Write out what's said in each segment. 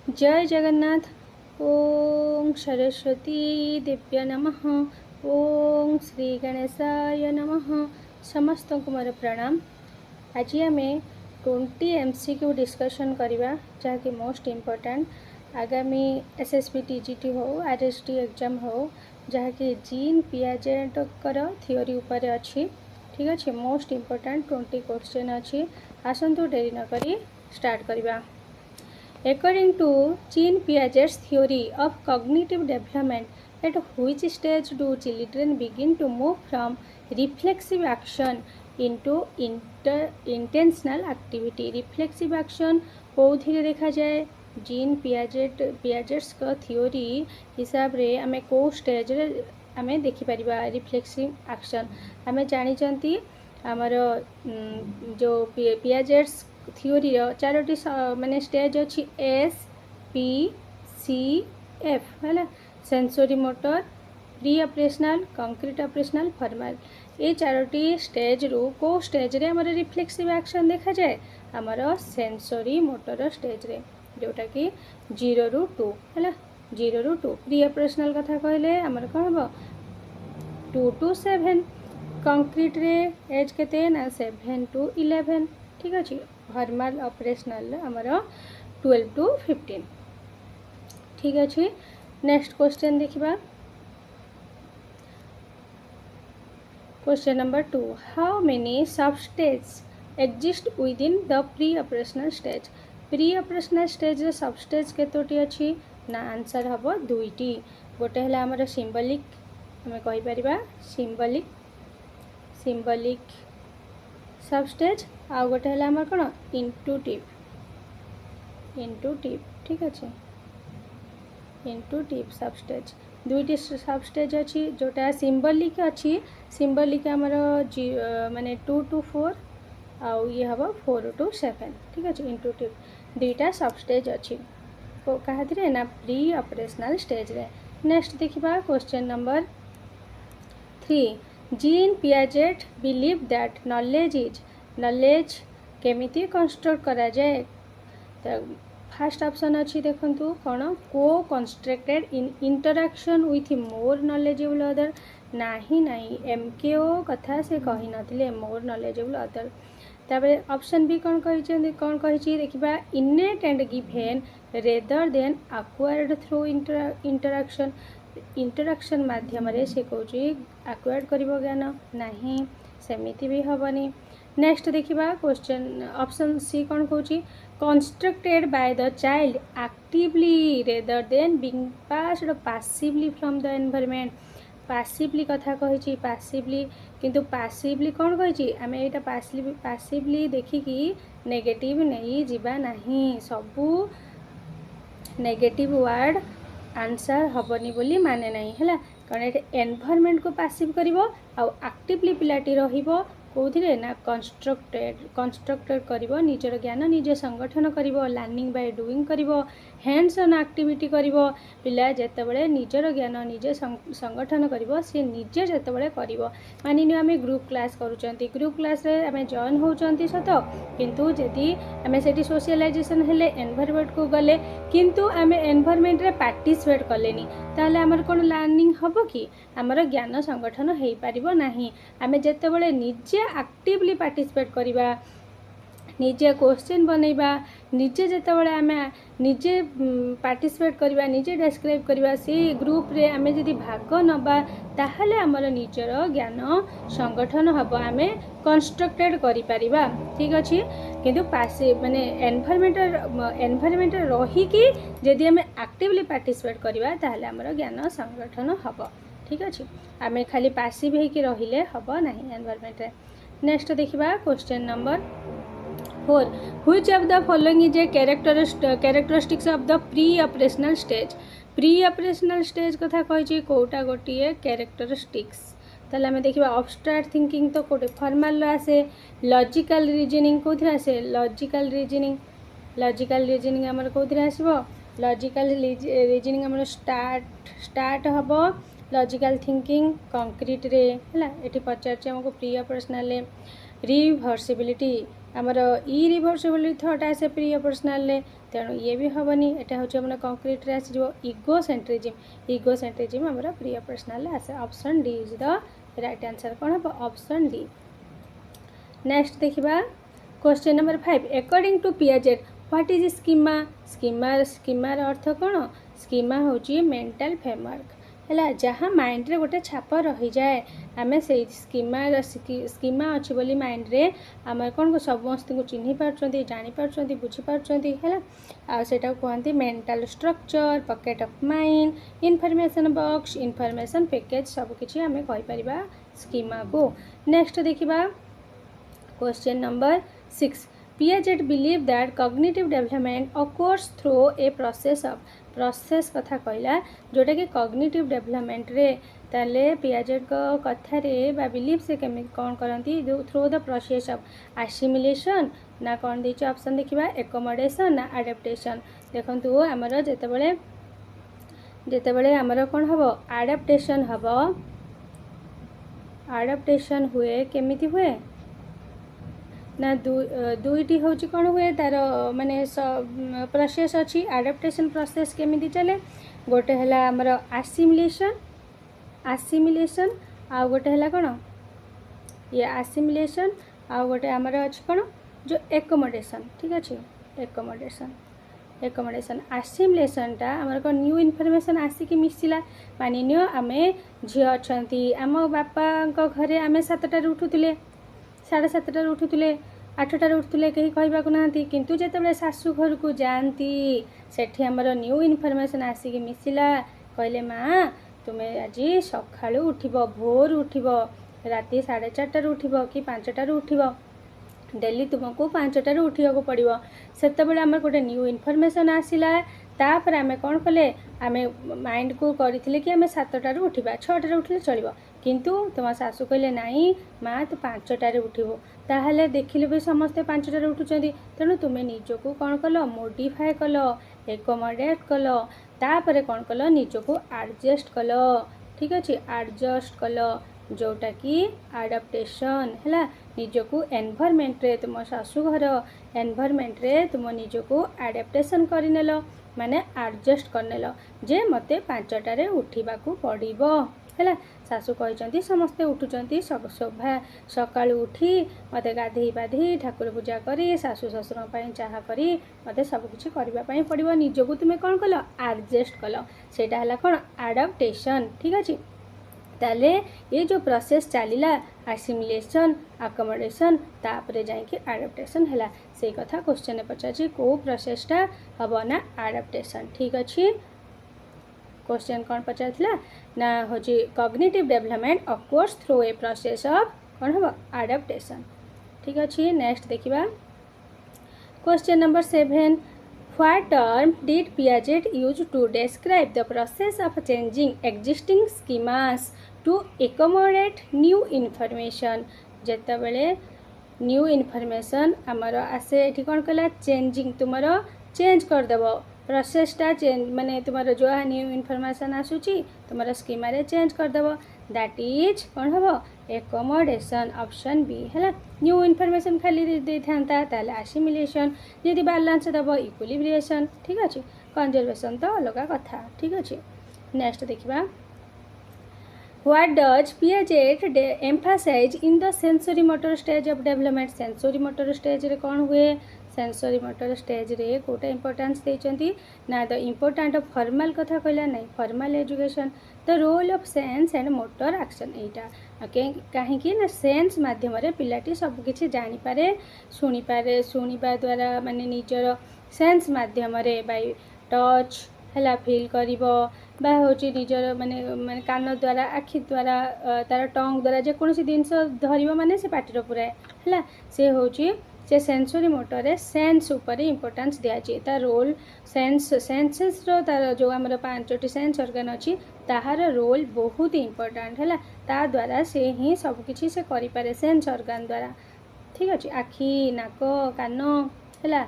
जय जगन्नाथ। ओम सरस्वती देव्य नमः। ओम श्री गणेशाय नमः। समस्त को मोर प्रणाम। आज आम 20 MCQ डिस्कशन करवा जहाँकि मोस्ट इम्पोर्टाट आगामी SSB TGT हो RST एग्जाम हो जहाँकि जीन पियाजेटर थियोरी उपर अच्छी। ठीक अच्छे मोस्ट इम्पोर्टाट 20 क्वेश्चन अच्छी। आसतु डेरी नक स्टार्ट करवा। According to Jean Piaget's theory of cognitive development, at which stage do children begin to move from reflexive action into intentional activity? Reflexive action कौथिरे देखा जाए gene Piaget's का theory हिसाब रे आमे को स्टेज रे आमे देखि परिबा रिफ्लेक्सिव एक्शन। आमे जानि चंती हमर जो पियाजेट्स थियोरी चारोटी माने स्टेज अच्छी SPCF है sensory motor pre operational concrete operational formal. ये चारोटी स्टेज रु को स्टेज रे हमर रिफ्लेक्सिव एक्शन देखा जाए हमर सेंसोरी मोटर स्टेज रे जोटा कि 0 ରୁ 2 है 0 ରୁ 2। प्री ऑपरेशनल कथा कहले हमर कौन हम 2 to 7। कंक्रीट रे एज केते ना 7 to 11। ठीक अच्छे फॉर्मल ऑपरेशनल आमर 12 to 15। ठीक अच्छे नेक्स्ट क्वेश्चन देखिबा। क्वेश्चन नंबर 2 हाउ मेनी सब stage exist with in the pre operational stage. Pre operational stage रे सब स्टेज केतोटी अच्छी ना आंसर हम दुईटी। गोटे है आमर सिंबलिक आम कहि परिबा सिंबलिक सब स्टेज आ गोटे है आमर कौन इंटुटिव। ठीक अच्छे इंटुटिव सब स्टेज दुईटी सब स्टेज अच्छी जोटा सिंबलिक अच्छी सिंबलिक आमर माने 2 to 4 आउ ये हम 4 to 7। ठीक अच्छे इंटुटिव दुईटा सब स्टेज अच्छी क्या ना प्री ऑपरेशनल स्टेज रे। नेक्स्ट देखिबा question number 3 gene Piaget believe that knowledge केमिति कंस्ट्रक्ट करा जाए। तो फास्ट ऑप्शन अच्छी देखंतु कौन को constructed in interaction with more knowledgeable other नाही MKO कथा से कही नथिले मोर नॉलेजेबल अदर। ताबे ऑप्शन बी कौन कही देखिबा इनेट and given rather than acquired through interaction माध्यम से कौच एक्वायर्ड करिवो ज्ञान नाही सेमिति भी हबनी। नेक्स्ट देखिबा क्वेश्चन ऑप्शन सी कौन Cauchy constructed by the child actively rather than being passed passively from the environment. Passively कथा कही पैसिवली किंतु पैसिवली कौन कही आम यहाँ पैसिवली देखिकी नेगेटिव नहीं जीवा नहीं सबू नेगेटिव वर्ड आंसर हबनी बोली माने नहीं है कारण ये एनवायरनमेंट को पैसिव करिवो आ एक्टिवली पिलाटी रहिबो कौथिरे ना कंस्ट्रक्टेड करिवो निजर ज्ञान निजे संगठन करिवो लर्निंग बाय डूइंग करिवो हैंड्स ऑन एक्टिविटी करिवो पिला जेतेबेले निजर ज्ञान निजे संगठन करिवो से निजे जेतेबेले करिवो। मानिनियो आमे ग्रुप क्लास करूचंती ग्रुप क्लास रे आमे जॉइन होचंती सत किंतु जदि आमे सेठी सोशलाइजेशन हेले एनवायरनमेंट को गले किंतु आमे एनवायरनमेंट रे पार्टिसिपेट कलेनी ताले हमर कोन लर्निंग हबो कि हमर ज्ञान संगठन हेई परिबो नाही। आमे जेतेबेले निजे एक्टिवली पार्टिसिपेट करिबा निजे क्वेश्चन बनैबा निजे जेतेबेले आमे निजे पार्टिसिपेट करिबा निजे डिस्क्राइब करिबा से ग्रुप रे आमे जदि भाग नबा ताहले हमर निजर ज्ञान संगठन हबो आमे कंस्ट्रक्टेड करि परिबा। ठीक अछि किंतु पैसिव माने एनवायरनमेंट रही कि जदि आमे एक्टिवली पार्टिसिपेट करिबा ताहले हमर ज्ञान संगठन हबो। ठीक अछि आमे खाली पैसिव हे कि रहिले हबो नाही एनवायरनमेंट रे। नेक्स्ट देखिबा question number 4 which of the following is a characteristics of the pre operational stage. Pre operational stage कथा कहि कोटा गोटिए कैरेक्टरिस्टिक्स ताले आमे देखिबा अब्स्ट्रैक्ट थिंकिंग तो कोटे फॉर्मल आसे लॉजिकल रीजनिंग कोथि आसे लॉजिकल रीजनिंग हमर कोथि आसीबो लॉजिकल रीजनिंग हमर स्टार्ट हबो लॉजिकल थिंकिंग कंक्रीट रे हला एठी पचारचे हमको प्री ऑपरेशनल रिवर्सिबिलिटी आमर इरिभर्सिबल थट आसे प्रिय पर्सनाल तेणु ये भी हेनी एटा हूँ आम कंक्रीट रे आसीज इगोसेंट्रिज्म आमर प्रिय पर्सनाल आसे option D is the right answer कौन हम ऑप्शन डी। नेक्स्ट देखिबा question number 5 according to Piaget what is schema स्कीमार अर्थ कौन स्कीमा होची मेंटल फ्रेमवर्क है जहाँ माइंड रे गोटे छाप रही जाए आमे से स्कीमा अच्छी बोली माइंड रे आम कौन को समस्त को चिन्ह पार्टी जानीपार्टी बुझीपार्टी है आटा कहते mental structure pocket of mind information box information package सबकिछि आमे कहि परिबा स्कीमा को। नेक्स्ट देखिबा question number 6 Piaget believed that cognitive development occurs through a process of process कथा कहला जोटा कि कॉग्निटिव डेवलपमेंट रे ताले पियाजेट को कथा रे बा बिलीव से केमी कौन करती through the process of assimilation ना कौन देछि ऑप्शन देखिबा एकोमोडेशन ना एडाप्टेशन देखंतु हमर जेतेबेले हमर कौन हबो एडाप्टेशन हुए केमिति हुए ना दुईटी हूँ कौन हुए तार माने प्रोसेस अच्छी एडाप्टेशन प्रोसेस केमिति चले गोटे है आमर आसिमिलेशन आ गोटे है कौन ये आसिमिलेशन आ गोटे आमर अच्छी कौन जो एकोमोडेशन ठीक अच्छे एकोमोडेशन आसिमिलेशन टा आमर कौन न्यू इनफॉरमेशन आसिक मिसला मानि नियो आमे झील अच्छा आम बापा घरे आम 7टार उठुले 7:30 उठुले 8टार उठुले कहीं कहवाक ना किंतु जितेबाला शाशु घर को जाती सेठी आमर न्यू इनफॉरमेशन आसिक मिसला कहले माँ तुम्हें आज सका उठब भोर उठब राति 4:30 उठब कि 5टार उठब डेली तुमको 5टार उठा पड़ो से आम गोटे न्यू इनफॉरमेशन आसला तापर आम कौन कले आम माइंड को करथिले कि आम 7टार उठा 6टार उठले चलो किंतु तुम शाशु कहले नाई माँ तू 5टार उठबू ताहले देखिले भी समस्ते 5टार उठुचंदी तेणु तुम्हें निजको कौन कल मोडिफाए कल एकोमोडेट कल तापर कौन कल निजको एडजस्ट कल ठीक अच्छे एडजस्ट कल जोटा कि एडाप्टेशन है निजको एनवायरनमेंट रे तुम शाशु घर एनवायरनमेंट रे तुम निजको एडाप्टेशन करनेल माने एडजस्ट करनेल जे मते 5टार उठिबाकू पड़िबो है शाशु कहते समस्ते उठुंट शोभा सका उठी मत गाधे पाधे ठाकुर पूजा करी शाशु शशुर चाह करी मत सबकिछि करने पड़ो निजको तुम्हें कौन कल एडजस्ट कल सेटा है कौन एडाप्टेशन ठीक अच्छे ताले ये जो प्रोसेस चलला एसिमिलेशन अकोमोडेशन तापर जाइए एडाप्टेशन है से कथा क्वेश्चन पचार कौ प्रोसेसटा हम ना एडाप्टेशन ठीक अच्छे क्वेश्चन कौन पचार ना हूँ cognitive development occurs through a process of कौन हम एडाप्टेशन ठीक अच्छे। नेक्स्ट देखिबा question number 7 What term did Piaget use to describe the process of changing existing schemas to accommodate new information जेतेबेले न्यू इनफॉरमेशन आमर आसे ये कौन कहला चेंजिंग तुमर चेंज करदेव प्रोसेसटा चेंज माने तुमर जो न्यू इनफॉरमेशन आसूची तुमर स्कीमा रे चेंज करदेव दैट इज कौन हम एकोमोडेशन ऑप्शन बी है न्यू इनफॉरमेशन खाली दे था ताले एसिमिलेशन यदि बैलेंस दब इक्विलिब्रिएशन ठीक अच्छे कंजर्वेशन तो अलग कथा ठीक अच्छे। नेक्स्ट देखिबा What does Piaget emphasize in the sensory motor stage of development sensory motor stage रे कौन हुए सेंसरी मोटर स्टेज रे कोटा इंपोर्टेंस देचंती ना द इम्पोर्टेंट ऑफ फॉर्मल कथा कहला नहीं formal education the role of sense and motor action एटा कहीं ना सेंस माध्यम रे पिलाटी सब किछि जानि पारे शुणिबा द्वारा माने निजर सेंस माध्यम रे बाय टच है फील करिवो बा होची निजर माने कान द्वारा आखि द्वारा तार टंग द्वारा जेकोसी जिनस धरिबो माने से पाटिर पुरा है से होची से सेंसरी मोटर रे सेंस ऊपर इंपोर्टेंस दिया जाए तार रोल सेंसेस रो तार जो आमर 5टी सेंस ऑर्गन अच्छी ताहार रोल बहुत इंपोर्टेंट है ता द्वारा से ही सब किछि से करि पारे सेंस ऑर्गन द्वारा ठीक अच्छे आखि नाक कान है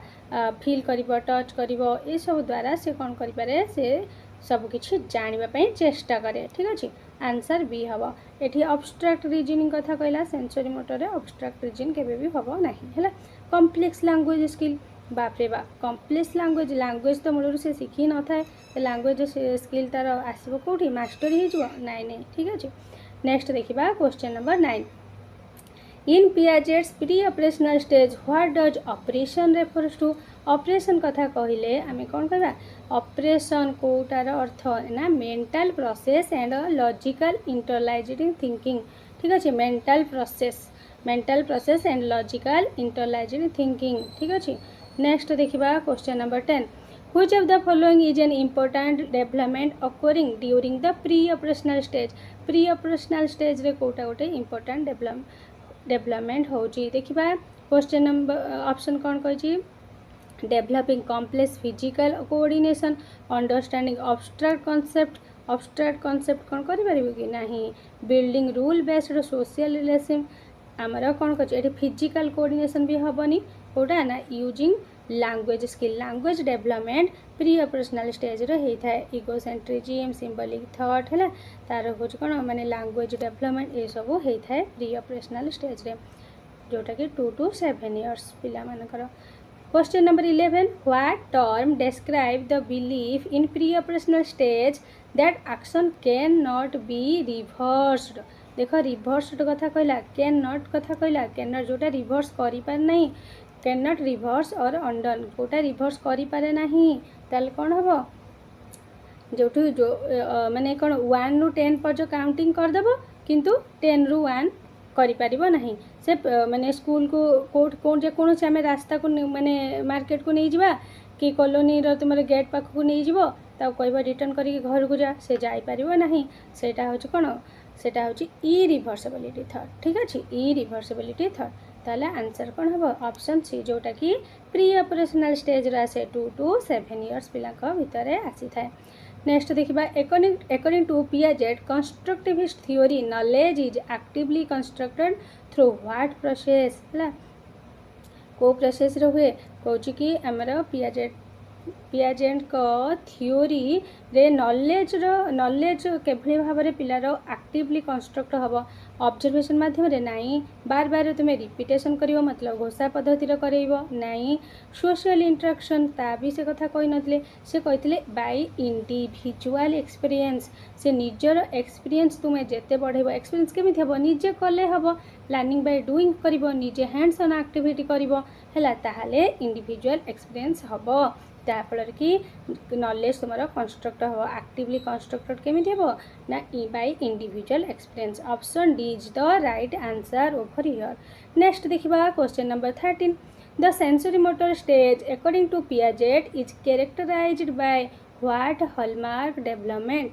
फील करिवो टच करिवो ये सब द्वारा से कौन करि पारे से सब किछि जानिबा पई चेष्टा करे ठीक अच्छे आंसर बी हम ये अब्स्ट्राक्ट रीजनिंग कथा कहला सेंसरी मोटर रे अब्स्ट्राक्ट रीजन केबे भी हम नहीं है कॉम्प्लेक्स लैंग्वेज स्किल बाप रे बाप कॉम्प्लेक्स लैंग्वेज तो मूल से शिखी न थाए लैंग्वेज स्किल तार आसो कौटी मास्टरी हो नाई ठीक अच्छे। नेक्स्ट देखा question number 9 in Piaget's preoperational stage what does operation refers to operation कथा कहले आम कौन कह ऑपरेशन कोटार अर्थ ना mental process and logical internalising thinking ठीक अच्छे mental process and logical internalising thinking ठीक अच्छे। नेक्स्ट देखा question number 10 Which of the following is an important development occurring during the pre-operational stage? Pre-operational stage रे कोटा गोटे important development होची देखिबा question number option कौन कही developing complex physical coordination understanding abstract concept कौन करि कि नहीं building rule based social relation आमर कौन कर फिजिकल कोऑर्डिनेशन भी हेनी कौटा ना using language skill language development pre operational stage रे होता है इगोसेंट्रिज्म सिंबॉलिक थॉट है तार हूँ कौन माने लैंग्वेज डेवलपमेंट ये सब होता है प्री ऑपरेशनल स्टेज रे जोटा कि 2 to 7 इयर्स पिला मानकर। Question number 11 what term describe the belief in pre operational stage that action can not be reversed देख रिवर्स्ड कथा कहला कैन नॉट कथा कहला कैन नॉट जोटा रिवर्स करि पार नहीं कैन नॉट रिवर्स और अंडन कोटा रिवर्स करि पारे नहीं ताल कौन हम जो माने कौन 1 ରୁ 10 पर्यंत काउंटिंग करदेव किंतु 10 ରୁ 1 करिपारिब नहीं से माने स्कूल को कोट कौन जेकोसी आम रास्ता को माने मार्केट को नहीं जावा कि कॉलोनी रो तुम गेट पाख को नहीं जीवो कह रिटर्न करके घर को जा से जापर नहीं सेटा हूँ कौन सेटा हूँ इरिभर्सिबिलिटी थॉट ठीक अच्छे इरिभर्सिबिलिटी थॉट ताले आंसर कौन हम ऑप्शन सी जोटा कि प्री ऑपरेशनल स्टेज आसे 2 to 7 इयर्स पिला भितर आसी थाए। नेक्स्ट देखा according to Piaget constructivist theory knowledge is actively constructed through what process है को प्रोसेस हुए कौच कि आमर पियाजेट को थ्योरी रे नॉलेज केभली भाव में पिलार एक्टिवली कंस्ट्रक्ट हम ऑब्जर्वेशन माध्यम नाई बार बार तुम्हें रिपीटेशन करिवो मतलब घोषा पद्धति करइबो नाई सोशल इंटरेक्शन ता भी से कथा कही नथिले से कहिथिले बाय इंडिविजुअल एक्सपीरियंस से निजर एक्सपीरियंस तुम्हें जेते बढ़ेबो एक्सपीरियंस केमिति हबो निजे कले हबो लर्निंग बाय डूइंग करिवो निजे हैंड्स ऑन एक्टिविटी करिवो हैला ताहाले इंडिविजुअल एक्सपीरियंस हबो ताफल कि नॉलेज तुम कंस्ट्रक्ट हम एक्टिवली कंस्ट्रक्टेड केमिति हबो ना by individual experience option D is the right answer over here. Next देखिबा question number 13 the sensory motor stage according to Piaget is characterised by what hallmark development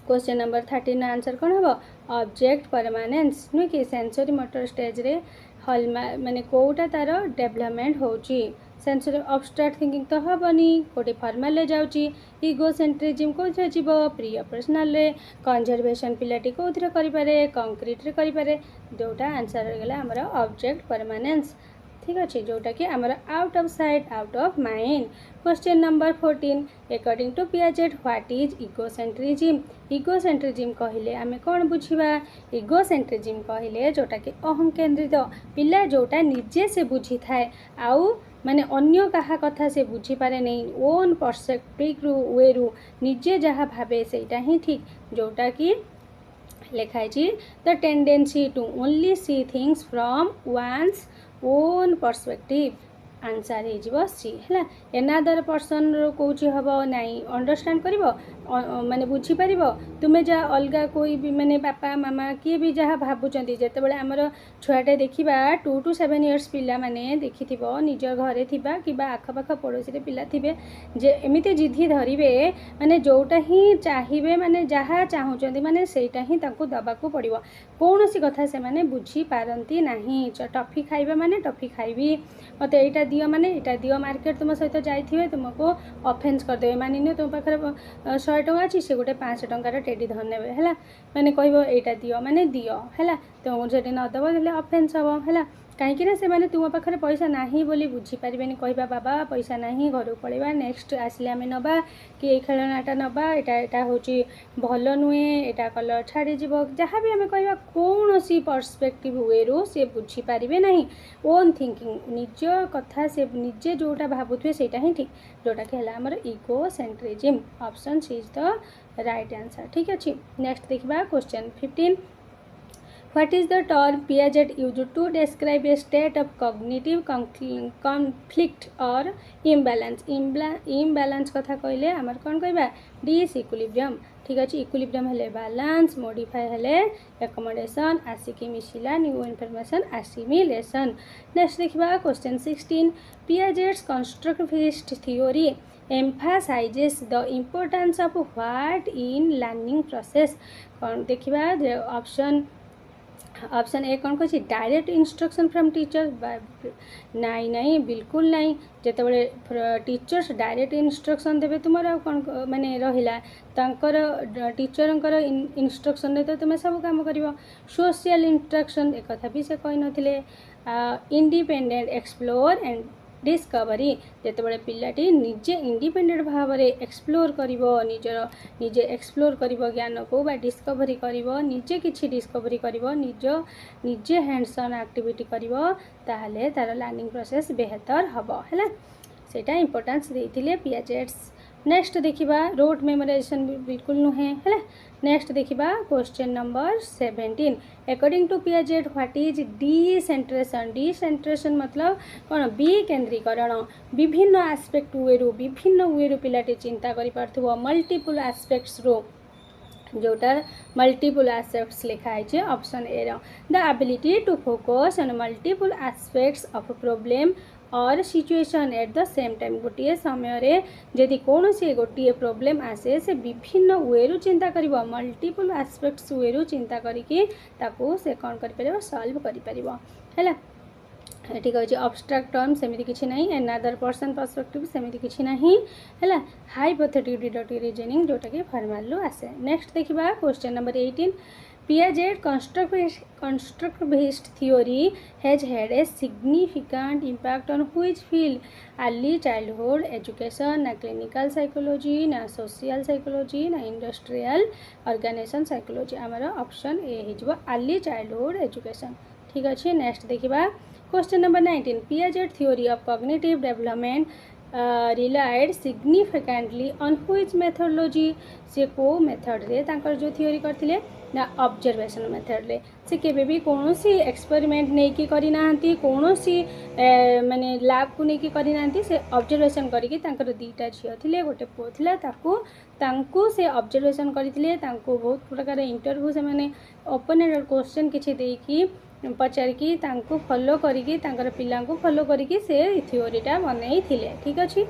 question number 13 answer कौन हम object permanence नुह कि sensory motor stage रे hallmark माने कोटा तार development होची सेंसरी अब्स्ट्रैक्ट थिंकिंग तो हेनी गोटे फॉर्माल रे जाउची इगोसेंट्रिज्म कौन जीव प्री ऑपरेशनल रे कंजर्वेशन पिलाटी कौन करें कंक्रीट रे करें जोटा आंसर होगा आमर ऑब्जेक्ट परमानेंस ठीक अच्छे जोटा कि आमर out of sight out of mind. Question number 14 according to Piaget what is egocentrism कहले आम कौन बुझा इगोसेंट्रिज्म कहले जोटा कि अहं केंद्रित पिला जोटा निजे से बुझी थाए आउ माने अन्य कहा कथा से बुझी पारे नहीं ओन पर्सपेक्टिव वे रु निजे जहाँ भावे सेटा ही ठीक जोटा कि लिखाई the tendency to only see things from one's own perspective answer हो सी है एनादर पर्सन कौच हम नाई अंडरस्टैंड कर माने बुझीपर तुम्हें जहाँ अलग कोई भी माने बापा मामा किए भी जहाँ भावुं जिते आमर छुआटे देखा 2 to 7 इयर्स पिला माने देखि निज घरे थिबा कि आखपाख पड़ोसी पिला थे जे एमती जिद्दी धरवे माने जोटा ही चाहिए माने जहाँ चाहूँगी माने सेटा ही दबाक पड़ो कौन सी कथा से माने बुझी पारती नहीं टफी खाइबा माने टफी खाइबी मत यहाँ दियो माने यहाँ दियो मार्केट तुम सहित जाइए तुमको ऑफेंस करदे मानिन तुम पाखे 100 टଙ୍କା अच्छी से गोटे 500 टଙ୍କାର टेडी धरने है माने कह यहाँ दियो माने दियो है तुमको जो नदब ऑफेंस हम है कहीं से माने तुम पाखे पैसा नहीं बोली बुझीपारे कहवा बाबा पैसा नहीं घर पलैबा नेक्स्ट आसिले आम नवा कि ये खेलनाटा नवा यहाँ हूँ भल नुहे यहाँ कलर छाड़ी जहाँ भी आम कह कौन सी पर्सपेक्टिव वे रु सी बुझीपारे ना ओन थिंकिंग निज कथा से निजे जोटा भावुए से ही ठीक जोटा कि आमर egocentrism option C is the right answer ठीक अच्छे। नेक्स्ट देखा question 15 What is the term Piaget used to describe a state of cognitive conflict or imbalance? Imbalance कथा कहले आमर कौन कहबा डिसइक्विलिब्रियम ठीक अच्छे। इक्विलिब्रियम हेले बैलेंस मॉडिफाई हेले एकोमोडेशन आसिकी मिसिला न्यू इनफॉरमेशन एसिमिलेशन। नेक्स्ट देखा question 16 Piaget's constructivist theory emphasizes the importance of what in learning process कौन देखा ऑप्शन ए कौन कह डायरेक्ट इंस्ट्रक्शन फ्रॉम टीचर नाई नाई बिल्कुल नाई जिते टीचर्स डायरेक्ट इंस्ट्रक्शन देवे तुम कौन माने रहिला टीचर इंस्ट्रक्शन तो तुम्हें सब काम कर सोशल इंस्ट्रक्शन एक कथा भी से कही नथिले इंडिपेंडेंट एक्सप्लोर एंड डिस्कवरी जिते पिलाटी निजे इंडिपेंडेंट भाव में एक्सप्लोर करिवो निजे एक्सप्लोर करिवो ज्ञान को बा डिस्कवरी करिवो निजे किछि डिस्कवरी करिवो निजे हैंड्स ऑन एक्टिविटी करिवो ताहले तार लर्निंग प्रोसेस बेहतर हबो हैला सेटा इंपोर्टेंस देथिले पियाजेट्स। नेक्स्ट देखिबा रोट मेमोराइजेशन बिल्कुल नुहे है। नेक्स्ट देखिबा question number 17 according to Piaget what is decentration. Decentration मतलब कौन विकेंद्रीकरण विभिन्न आस्पेक्ट वेरु पिलाटी चिंता करि पारथुबो मल्टीपल आस्पेक्ट्स रो जोटा मल्टीपल आस्पेक्ट्स लिखाई है option A the ability to focus on multiple aspects of problem और situation at the same time गोटे समय जदि कौन सी गोटे प्रोब्लेम आसे से विभिन्न वेरु चिंता करिवो मल्टीपल आस्पेक्ट्स वेरु चिंता करिकी ताकू से कौन कर सॉल्व कर ठीक अच्छे। अब्स्ट्राक्ट टर्म सेमती किसी ना एनादर पर्सन पर्सपेक्टिव सेमती किसी ना है हाइपोथेटिक डिडक्टिव रीजनिंग जोटा कि फॉर्मल आसे। नेक्स्ट देखा question number 18 Piaget constructivist theory has had a significant impact on which field? Early childhood education, na clinical psychology, na social psychology, na industrial organization psychology। हमारा option A हो early childhood education ठीक अच्छे। Next देखा question number 19 Piaget theory of cognitive development relied significantly on which methodology? से को method रे तांकर जो थियोरी करथिले ना ऑब्जर्वेशन मेथड रे से केबे भी कौन सी एक्सपेरिमेंट नहीं की करी नांती कौन सी माने लैब को नहीं की करी नांती से ऑब्जर्वेशन करिके तांकर दीटा झियो थिले गोटे पुओ थिला तांकू से ऑब्जर्वेशन करथिले तांकू बहुत प्रकार इंटरव्यू से माने ओपन क्वेश्चन किछि देकी पचारिकी तांकू फॉलो करिकी तांकर पिला को फॉलो करिकी से थियोरीटा बनई थिले ठीक अछि।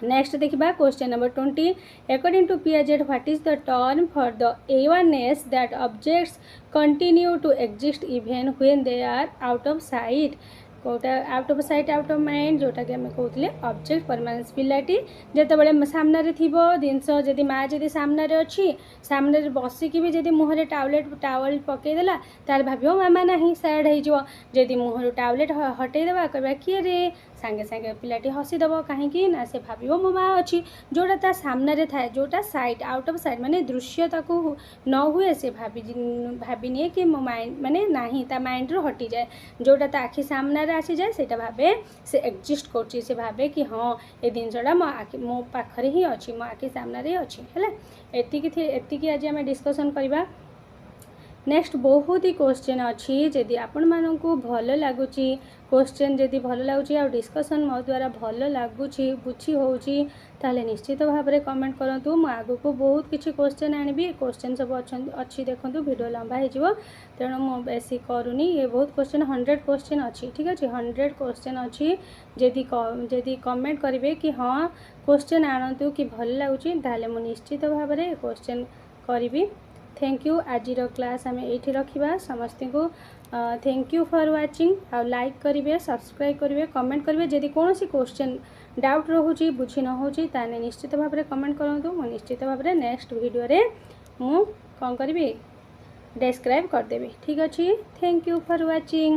नेक्स्ट देखा question number 20 according to Piaget what is the term for the awareness that objects continue to exist even when they are out of sight कोटा out of sight out of mind जोटा कि आम कहते object permanence पिलाटी जिते सामने Thibaut जिनस जदि माँ जदि सामने अच्छी सामने बसिकी भी जदि मुहर टावल पकईदेला तार भाव मामा ना सैड होदी मुहर टावलेट हटईदेवा कह किए रे सांगे सांगे पिलाटी हसीदेव कहीं ना से भाव मो माँ अच्छी जोटा ता सामने थाए जोटा साइट आउट ऑफ साइट माने दृश्यता को न हुए से भाविनिए कि मो माइंड माने नाही ता माइंड रो हटी जाए जोटा ता आखि सामने आसी जाए से भावे से एक्जिस्ट कर से भावे कि हाँ ये जिनसा मो पाखरे ही अच्छी मो आखि सामने अच्छी है एतिकी आज आम डिस्कसन करवा। नेक्स्ट बहुत ही क्वेश्चन अच्छी जदि आपण मानू भल लगुच क्वेश्चन जदि भल लगुच आ डिस्कसन मो द्वारा भल लगुच बुझी होची ताले निश्चित भाव में कमेंट करूँ मु आगु को बहुत किसी क्वेश्चन आनी क्वेश्चन सब अच्छी देखूँ वीडियो लंबा हो तेणु मुझे बेसी करूनी ये बहुत क्वेश्चन 100 क्वेश्चन अच्छी ठीक अच्छे 100 क्वेश्चन अच्छी जदि कमेंट करेंगे कि हाँ क्वेश्चन आणतु कि भल लगुच ताले मु निश्चित भाव में क्वेश्चन करी। थैंक यू आज क्लास आम ये रखा समस्त को थैंक यू फॉर वाचिंग आ लाइक करेंगे सब्सक्राइब करेंगे कमेंट करेंगे जदि कौन सी क्वेश्चन डाउट रोचे बुझी न हो निश्चित भाव में कमेंट करूँ मुझे निश्चित भाव में नेक्स्ट वीडियो रे मु कौन करी डिस्क्राइब करदेवी ठीक अच्छे। Thank you for watching.